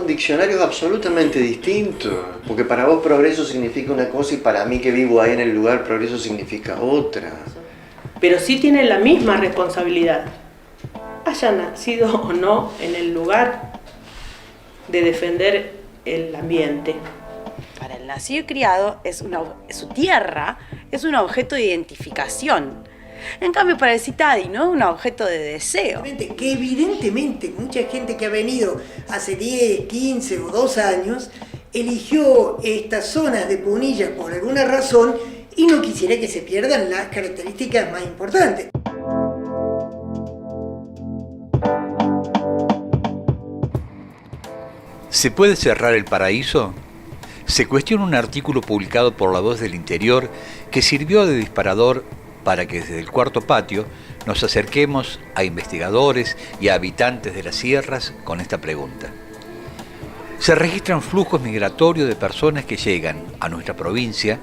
son diccionarios absolutamente distintos, porque para vos progreso significa una cosa y para mí que vivo ahí en el lugar progreso significa otra. Pero sí tienen la misma responsabilidad, haya nacido o no en el lugar, de defender el ambiente. Para el nacido y criado, su tierra es un objeto de identificación. En cambio, para el citadi, ¿no? Un objeto de deseo. Que evidentemente mucha gente que ha venido hace 10, 15 o 2 años eligió estas zonas de Punilla por alguna razón y no quisiera que se pierdan las características más importantes. ¿Se puede cerrar el paraíso? Se cuestiona un artículo publicado por La Voz del Interior que sirvió de disparador para que desde el cuarto patio nos acerquemos a investigadores y a habitantes de las sierras con esta pregunta. Se registran flujos migratorios de personas que llegan a nuestra provincia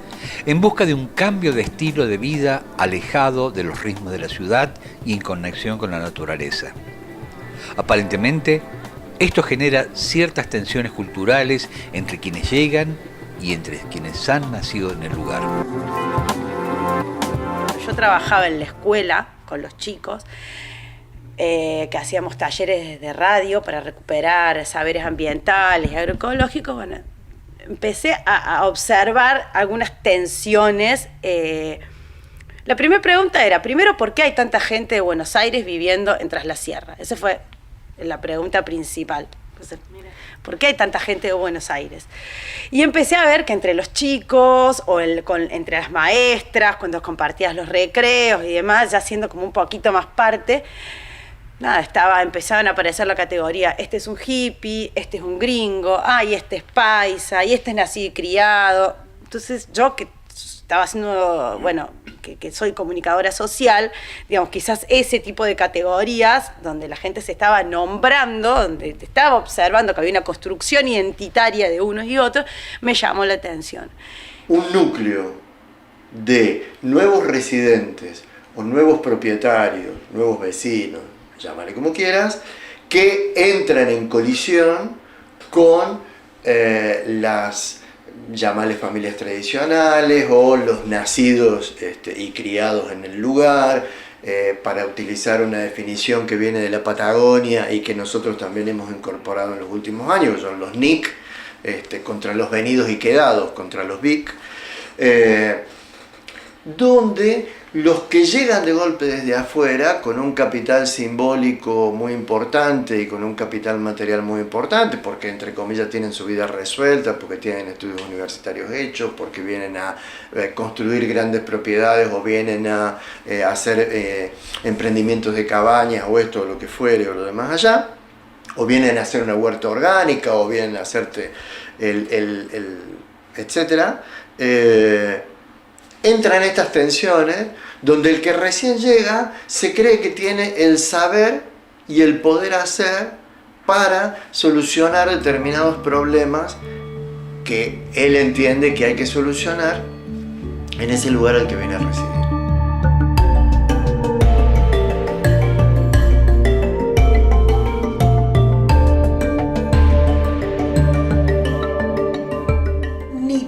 en busca de un cambio de estilo de vida alejado de los ritmos de la ciudad y en conexión con la naturaleza. Aparentemente, esto genera ciertas tensiones culturales entre quienes llegan y entre quienes han nacido en el lugar. Yo trabajaba en la escuela con los chicos, que hacíamos talleres de radio para recuperar saberes ambientales y agroecológicos. Bueno, empecé a observar algunas tensiones. La primera pregunta era, primero, ¿por qué hay tanta gente de Buenos Aires viviendo en Tras la Sierra? Esa fue la pregunta principal. Entonces, ¿por qué hay tanta gente de Buenos Aires? Y empecé a ver que entre los chicos o entre las maestras, cuando compartías los recreos y demás, ya siendo como un poquito más parte, empezaban a aparecer la categoría, este es un hippie, este es un gringo, y este es paisa, y este es nacido y criado. Entonces yo que estaba haciendo, que soy comunicadora social, digamos, quizás ese tipo de categorías donde la gente se estaba nombrando, donde estaba observando que había una construcción identitaria de unos y otros, me llamó la atención. Un núcleo de nuevos residentes o nuevos propietarios, nuevos vecinos, llámale como quieras, que entran en colisión con las, llámale familias tradicionales o los nacidos y criados en el lugar, para utilizar una definición que viene de la Patagonia y que nosotros también hemos incorporado en los últimos años, que son los NIC, contra los venidos y quedados, contra los VIC, donde los que llegan de golpe desde afuera con un capital simbólico muy importante y con un capital material muy importante, porque entre comillas tienen su vida resuelta, porque tienen estudios universitarios hechos, porque vienen a construir grandes propiedades o vienen a hacer emprendimientos de cabañas o esto o lo que fuere o lo demás allá, o vienen a hacer una huerta orgánica o vienen a hacerte etcétera. Entran estas tensiones donde el que recién llega se cree que tiene el saber y el poder hacer para solucionar determinados problemas que él entiende que hay que solucionar en ese lugar al que viene a residir.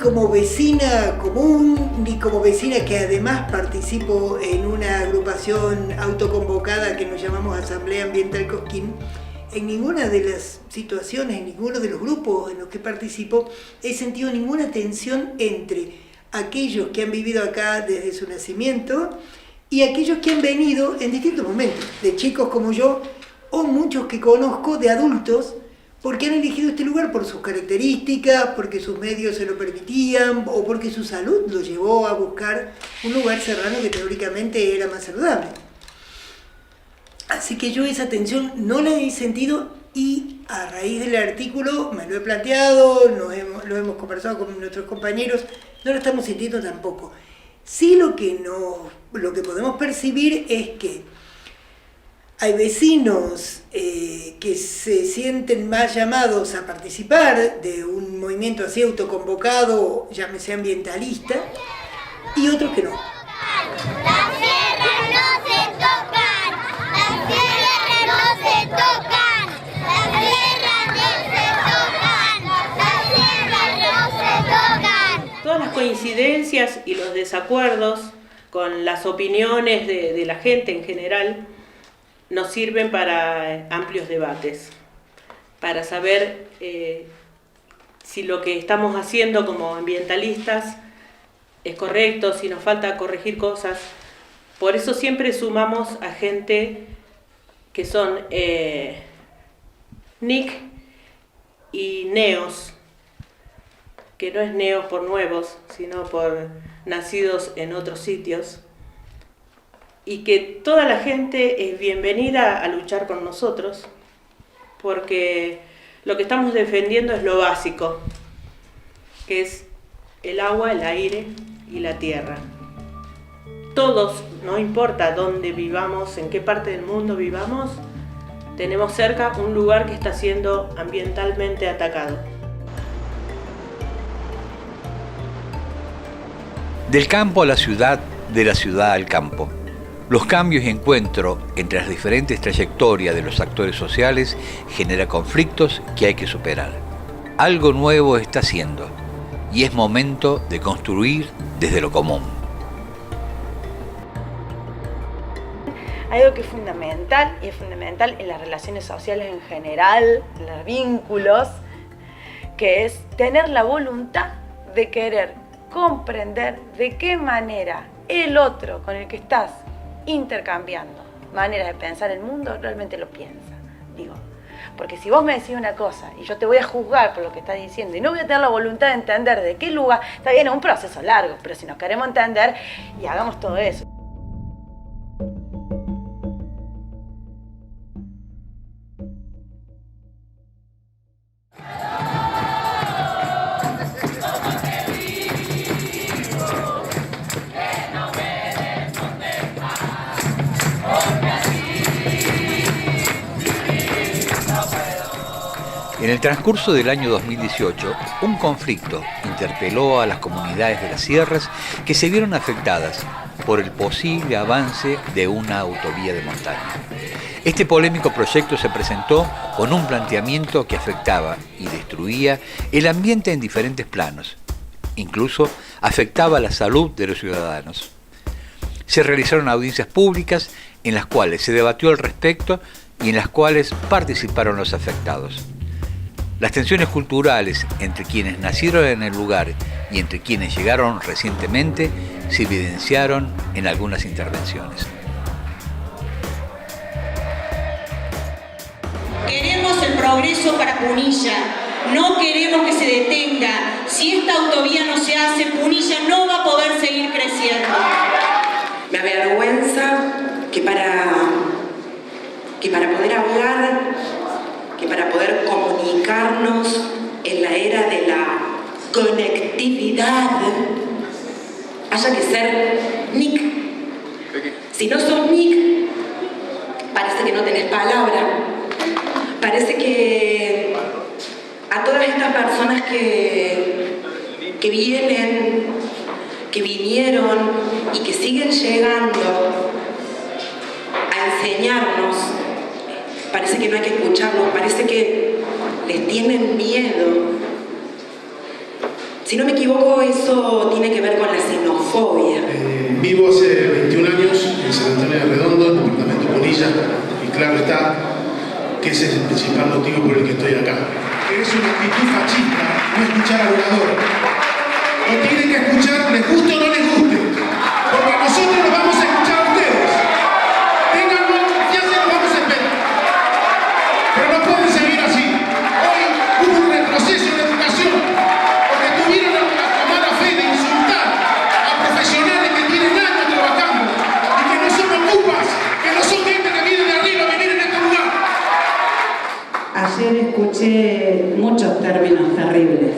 Como vecina común, ni como vecina que además participo en una agrupación autoconvocada que nos llamamos Asamblea Ambiental Cosquín, en ninguna de las situaciones, en ninguno de los grupos en los que participo, he sentido ninguna tensión entre aquellos que han vivido acá desde su nacimiento y aquellos que han venido en distintos momentos, de chicos como yo, o muchos que conozco de adultos, porque han elegido este lugar por sus características, porque sus medios se lo permitían o porque su salud lo llevó a buscar un lugar serrano que teóricamente era más saludable. Así que yo esa tensión no la he sentido y a raíz del artículo me lo he planteado, lo hemos conversado con nuestros compañeros, no lo estamos sintiendo tampoco. Sí lo que podemos percibir es que hay vecinos que se sienten más llamados a participar de un movimiento así autoconvocado, llámese ambientalista, y otros que no. Las tierras no se tocan, las tierras no se tocan, las tierras no se tocan. coincidencias y los desacuerdos con las opiniones de la gente en general nos sirven para amplios debates, para saber si lo que estamos haciendo como ambientalistas es correcto, si nos falta corregir cosas. Por eso siempre sumamos a gente que son NIC y neos, que no es neos por nuevos, sino por nacidos en otros sitios, y que toda la gente es bienvenida a luchar con nosotros, porque lo que estamos defendiendo es lo básico, que es el agua, el aire y la tierra. Todos, no importa dónde vivamos, en qué parte del mundo vivamos, tenemos cerca un lugar que está siendo ambientalmente atacado. Del campo a la ciudad, de la ciudad al campo. Los cambios y encuentro entre las diferentes trayectorias de los actores sociales genera conflictos que hay que superar. Algo nuevo está haciendo y es momento de construir desde lo común. Algo que es fundamental, y es fundamental en las relaciones sociales en general, en los vínculos, que es tener la voluntad de querer comprender de qué manera el otro con el que estás intercambiando maneras de pensar el mundo realmente lo piensa. Digo, porque si vos me decís una cosa y yo te voy a juzgar por lo que estás diciendo y no voy a tener la voluntad de entender de qué lugar, está bien, es un proceso largo, pero si nos queremos entender y hagamos todo eso. En el transcurso del año 2018, un conflicto interpeló a las comunidades de las sierras que se vieron afectadas por el posible avance de una autovía de montaña. Este polémico proyecto se presentó con un planteamiento que afectaba y destruía el ambiente en diferentes planos. Incluso afectaba la salud de los ciudadanos. Se realizaron audiencias públicas en las cuales se debatió al respecto y en las cuales participaron los afectados. Las tensiones culturales entre quienes nacieron en el lugar y entre quienes llegaron recientemente se evidenciaron en algunas intervenciones. Queremos el progreso para Punilla, no queremos que se detenga. Si esta autovía no se hace, Punilla no va a poder seguir creciendo. Me avergüenza que para poder hablar, que para poder comunicarnos en la era de la conectividad haya que ser NIC. Si no sos NIC, parece que no tenés palabra. Parece que a todas estas personas que vienen, que vinieron y que siguen llegando a enseñarnos, parece que no hay que escucharlos, parece que les tienen miedo. Si no me equivoco, eso tiene que ver con la xenofobia. Vivo hace 21 años en San Antonio de Redondo, en el departamento de Punilla, y claro está que ese es el principal motivo por el que estoy acá. Es una actitud fascista no escuchar al orador. No tienen que escuchar, les guste o no les guste, porque nosotros los vamos a escuchar a ustedes. Tengan confianza y los vamos a esperar. Pero no pueden seguir así. Hoy hubo un retroceso en la educación, porque tuvieron la mala fe de insultar a profesionales que tienen años trabajando y que no son ocupas, que no son gente que viene de arriba, que viene de este lugar. Ayer escuché muchos términos terribles.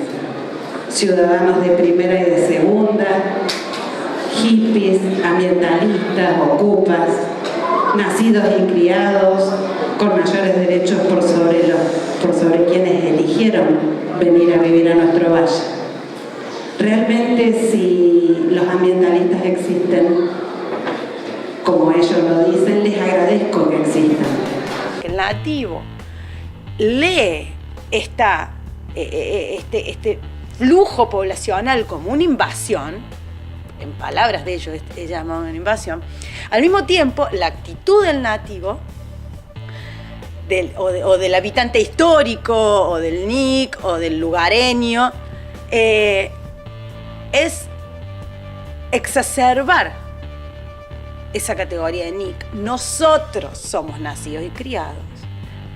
Ciudadanos de primera y de segunda, hippies, ambientalistas, ocupas, nacidos y criados con mayores derechos por sobre quienes eligieron venir a vivir a nuestro valle. Realmente, si los ambientalistas existen, como ellos lo dicen, les agradezco que existan. El nativo lee este flujo poblacional como una invasión, en palabras de ellos es llamado una invasión, al mismo tiempo la actitud del nativo, o del habitante histórico, o del NIC, o del lugareño, es exacerbar esa categoría de NIC. Nosotros somos nacidos y criados.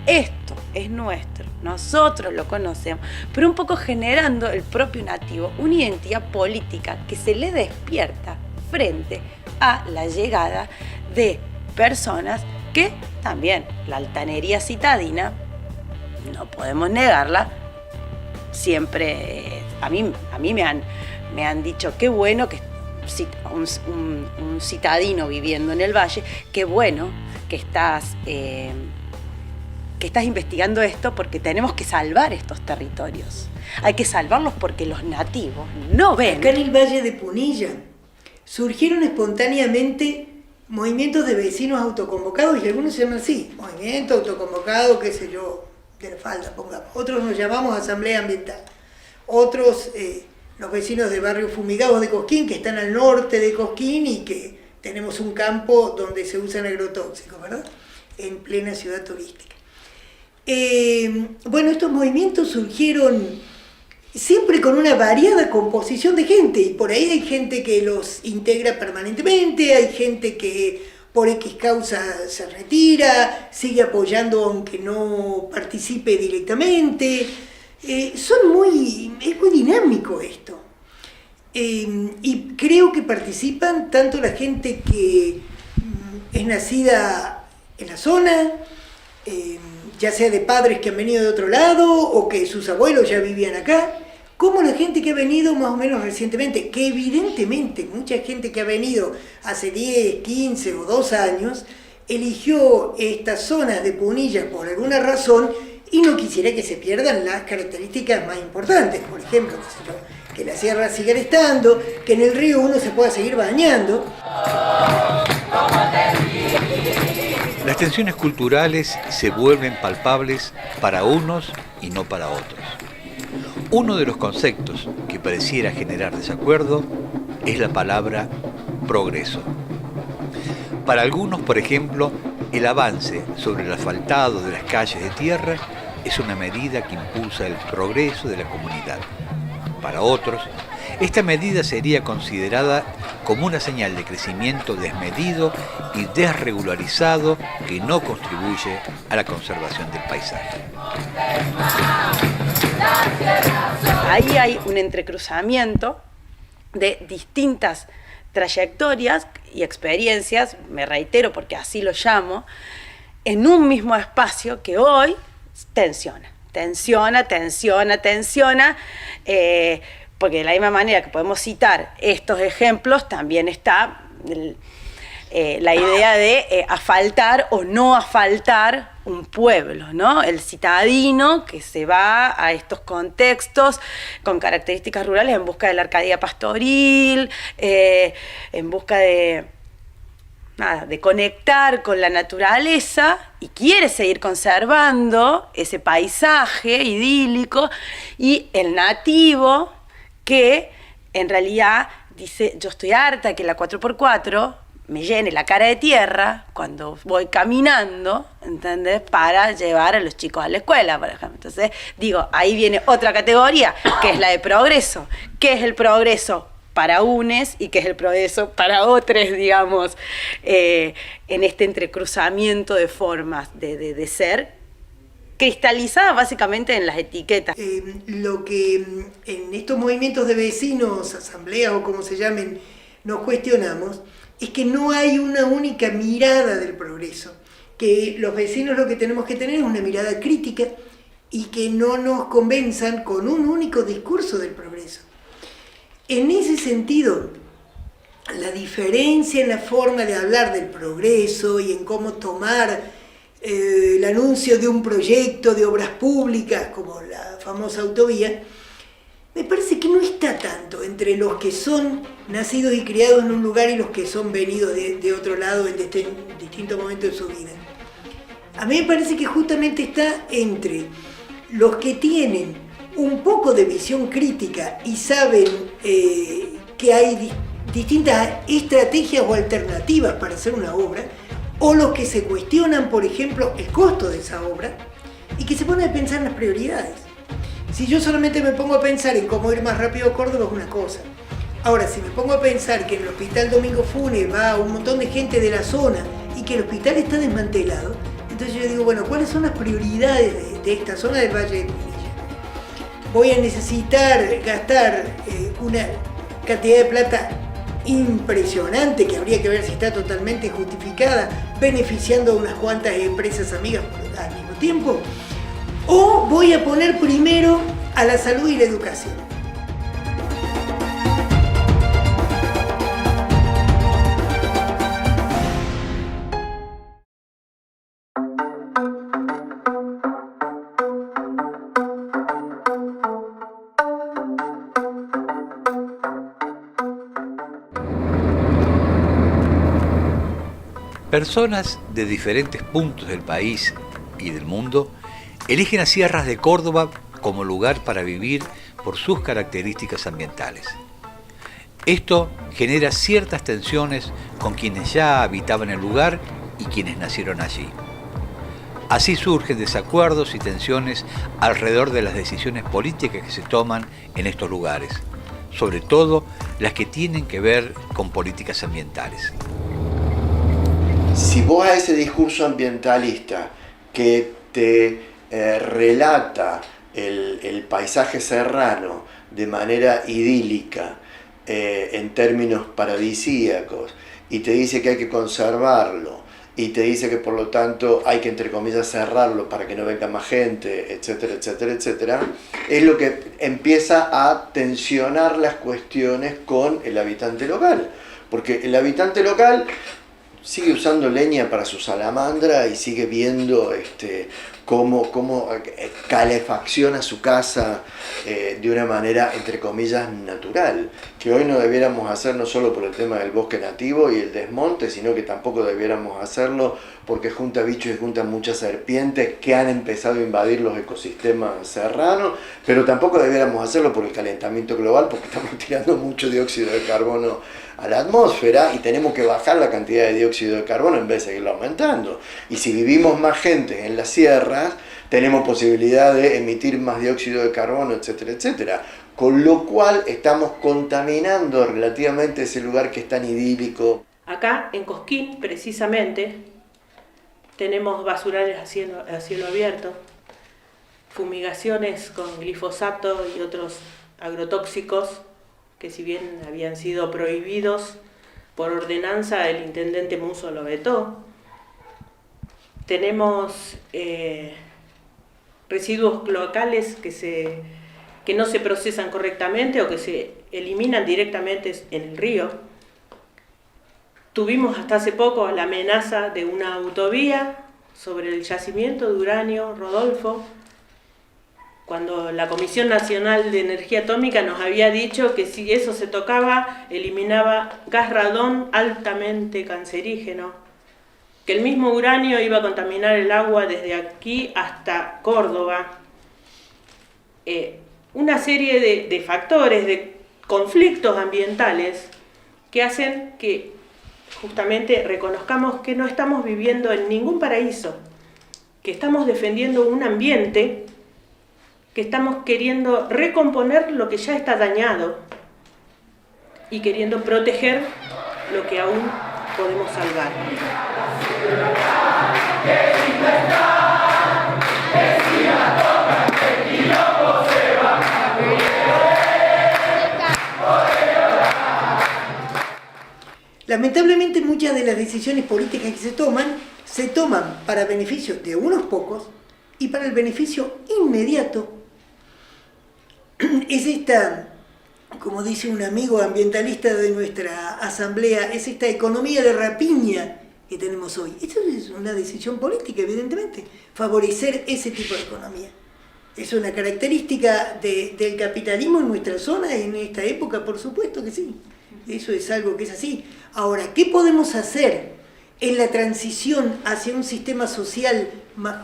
Esto es nuestro, nosotros lo conocemos, pero un poco generando el propio nativo una identidad política que se le despierta frente a la llegada de personas que también la altanería citadina, no podemos negarla, siempre, a mí me han dicho qué bueno que un citadino viviendo en el valle, qué bueno que estás investigando esto porque tenemos que salvar estos territorios. Hay que salvarlos porque los nativos no ven. Acá en el Valle de Punilla surgieron espontáneamente movimientos de vecinos autoconvocados, y algunos se llaman así, movimiento autoconvocado, qué sé yo, de la falda, pongamos. Otros nos llamamos Asamblea Ambiental. Otros, los vecinos de Barrio Fumigados de Cosquín, que están al norte de Cosquín y que tenemos un campo donde se usan agrotóxicos, ¿verdad? En plena ciudad turística. Bueno, estos movimientos surgieron siempre con una variada composición de gente, y por ahí hay gente que los integra permanentemente, hay gente que por X causa se retira, sigue apoyando aunque no participe directamente. Es muy dinámico esto. Y creo que participan tanto la gente que es nacida en la zona, ya sea de padres que han venido de otro lado o que sus abuelos ya vivían acá, como la gente que ha venido más o menos recientemente, que evidentemente mucha gente que ha venido hace 10, 15 o 2 años eligió estas zonas de Punilla por alguna razón y no quisiera que se pierdan las características más importantes, por ejemplo, qué sé yo, que la sierra siga estando, que en el río uno se pueda seguir bañando. Las tensiones culturales se vuelven palpables para unos y no para otros. Uno de los conceptos que pareciera generar desacuerdo es la palabra progreso. Para algunos, por ejemplo, el avance sobre el asfaltado de las calles de tierra es una medida que impulsa el progreso de la comunidad. Para otros, esta medida sería considerada como una señal de crecimiento desmedido y desregularizado que no contribuye a la conservación del paisaje. Ahí hay un entrecruzamiento de distintas trayectorias y experiencias, me reitero porque así lo llamo, en un mismo espacio que hoy tensiona, porque de la misma manera que podemos citar estos ejemplos, también está la idea de asfaltar o no asfaltar un pueblo, ¿no? El citadino que se va a estos contextos con características rurales en busca de la Arcadia pastoril, en busca de conectar con la naturaleza y quiere seguir conservando ese paisaje idílico, y el nativo que en realidad dice: yo estoy harta que la 4x4 me llene la cara de tierra cuando voy caminando, ¿entendés? Para llevar a los chicos a la escuela, por ejemplo. Entonces, digo, ahí viene otra categoría, que es la de progreso. ¿Qué es el progreso para unes y qué es el progreso para otros, digamos, en este entrecruzamiento de formas de ser, cristalizada básicamente en las etiquetas? Lo que en estos movimientos de vecinos, asambleas o como se llamen, nos cuestionamos es que no hay una única mirada del progreso, que los vecinos lo que tenemos que tener es una mirada crítica y que no nos convenzan con un único discurso del progreso. En ese sentido, la diferencia en la forma de hablar del progreso y en cómo tomar el anuncio de un proyecto de obras públicas como la famosa autovía, me parece que no está tanto entre los que son nacidos y criados en un lugar y los que son venidos de otro lado en distintos momentos de su vida. A mí me parece que justamente está entre los que tienen un poco de visión crítica y saben que hay distintas estrategias o alternativas para hacer una obra, o los que se cuestionan, por ejemplo, el costo de esa obra y que se ponen a pensar en las prioridades. Si yo solamente me pongo a pensar en cómo ir más rápido a Córdoba es una cosa. Ahora, si me pongo a pensar que en el Hospital Domingo Funes va un montón de gente de la zona y que el hospital está desmantelado, entonces yo digo, bueno, ¿cuáles son las prioridades de esta zona del Valle de Punilla? Voy a necesitar gastar una cantidad de plata impresionante que habría que ver si está totalmente justificada, beneficiando a unas cuantas empresas amigas al mismo tiempo, o voy a poner primero a la salud y la educación. Personas de diferentes puntos del país y del mundo eligen a Sierras de Córdoba como lugar para vivir por sus características ambientales. Esto genera ciertas tensiones con quienes ya habitaban el lugar y quienes nacieron allí. Así surgen desacuerdos y tensiones alrededor de las decisiones políticas que se toman en estos lugares, sobre todo las que tienen que ver con políticas ambientales. Si vos a ese discurso ambientalista que te relata el paisaje serrano de manera idílica, en términos paradisíacos, y te dice que hay que conservarlo, y te dice que por lo tanto hay que, entre comillas, cerrarlo para que no venga más gente, etcétera, etcétera, etcétera, es lo que empieza a tensionar las cuestiones con el habitante local. Porque el habitante local sigue usando leña para su salamandra y sigue viendo cómo calefacciona su casa de una manera, entre comillas, natural, que hoy no debiéramos hacer no solo por el tema del bosque nativo y el desmonte, sino que tampoco debiéramos hacerlo porque junta bichos y juntan muchas serpientes que han empezado a invadir los ecosistemas serranos, pero tampoco debiéramos hacerlo por el calentamiento global, porque estamos tirando mucho dióxido de carbono a la atmósfera y tenemos que bajar la cantidad de dióxido de carbono en vez de seguirlo aumentando. Y si vivimos más gente en las sierras, tenemos posibilidad de emitir más dióxido de carbono, etcétera, etcétera. Con lo cual estamos contaminando relativamente ese lugar que es tan idílico. Acá en Cosquín, precisamente, tenemos basurales a cielo abierto, fumigaciones con glifosato y otros agrotóxicos que, si bien habían sido prohibidos por ordenanza, el intendente Musso lo vetó. Tenemos residuos locales que no se procesan correctamente o que se eliminan directamente en el río. Tuvimos hasta hace poco la amenaza de una autovía sobre el yacimiento de uranio Rodolfo, cuando la Comisión Nacional de Energía Atómica nos había dicho que si eso se tocaba, eliminaba gas radón altamente cancerígeno, que el mismo uranio iba a contaminar el agua desde aquí hasta Córdoba. Una serie de factores, de conflictos ambientales que hacen que justamente reconozcamos que no estamos viviendo en ningún paraíso, que estamos defendiendo un ambiente, que estamos queriendo recomponer lo que ya está dañado y queriendo proteger lo que aún podemos salvar. Lamentablemente muchas de las decisiones políticas que se toman para beneficio de unos pocos y para el beneficio inmediato. Es esta, como dice un amigo ambientalista de nuestra asamblea, es esta economía de rapiña que tenemos hoy. Esto es una decisión política, evidentemente, favorecer ese tipo de economía. Es una característica del capitalismo en nuestra zona, en esta época, por supuesto que sí. Eso es algo que es así. Ahora, ¿qué podemos hacer en la transición hacia un sistema social más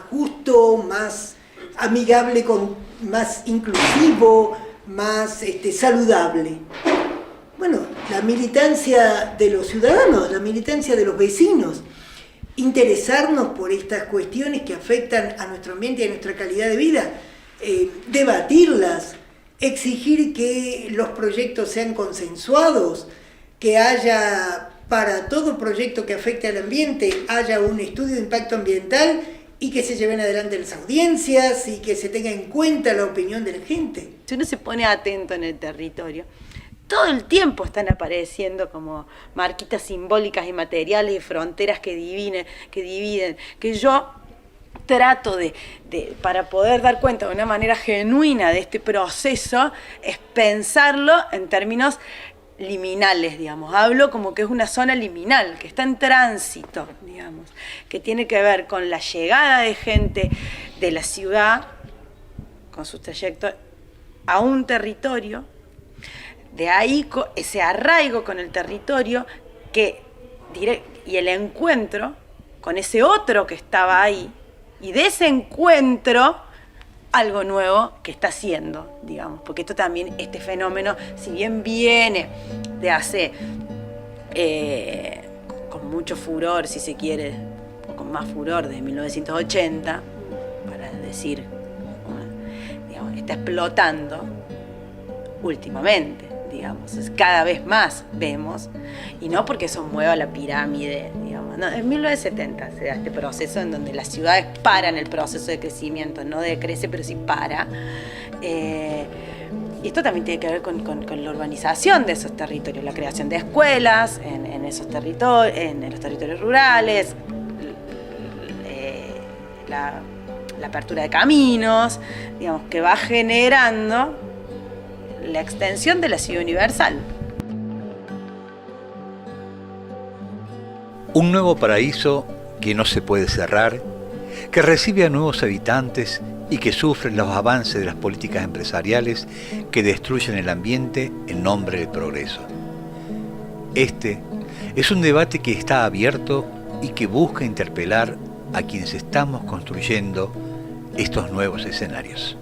justo, más amigable con más inclusivo, más saludable. Bueno, la militancia de los ciudadanos, la militancia de los vecinos, interesarnos por estas cuestiones que afectan a nuestro ambiente y a nuestra calidad de vida, debatirlas, exigir que los proyectos sean consensuados, que haya, para todo proyecto que afecte al ambiente, haya un estudio de impacto ambiental y que se lleven adelante las audiencias y que se tenga en cuenta la opinión de la gente. Si uno se pone atento en el territorio, todo el tiempo están apareciendo como marquitas simbólicas y materiales y fronteras que dividen, que yo trato de, para poder dar cuenta de una manera genuina de este proceso, es pensarlo en términos liminales, digamos. Hablo como que es una zona liminal, que está en tránsito, digamos, que tiene que ver con la llegada de gente de la ciudad, con sus trayectos, a un territorio. De ahí ese arraigo con el territorio y el encuentro con ese otro que estaba ahí, y de ese encuentro algo nuevo que está haciendo, digamos, porque esto también, este fenómeno, si bien viene de hace con mucho furor, si se quiere, o con más furor, desde 1980, para decir, digamos, está explotando últimamente. Digamos, cada vez más vemos, y no porque eso mueva la pirámide, digamos, no, en 1970 se da este proceso en donde las ciudades paran el proceso de crecimiento, no decrece, pero sí para, y esto también tiene que ver con la urbanización de esos territorios, la creación de escuelas en esos territorios, en los territorios rurales, la apertura de caminos, digamos, que va generando la extensión de la ciudad universal. Un nuevo paraíso que no se puede cerrar, que recibe a nuevos habitantes y que sufre los avances de las políticas empresariales que destruyen el ambiente en nombre del progreso. Este es un debate que está abierto y que busca interpelar a quienes estamos construyendo estos nuevos escenarios.